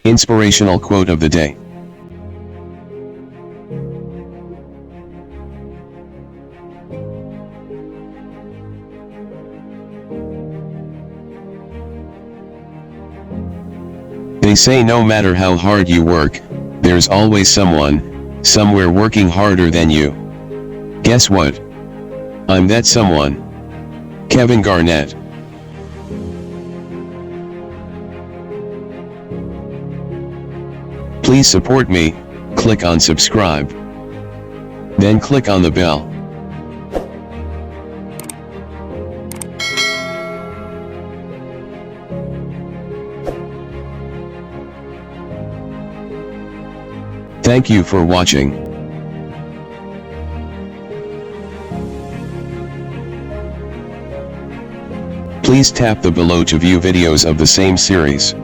Inspirational quote of the day. They say no matter how hard you work, there's always someone, somewhere working harder than you. Guess what? I'm that someone. Kevin Garnett. Please support me, click on subscribe. Then click on the bell. Thank you for watching. Please tap the below to view videos of the same series.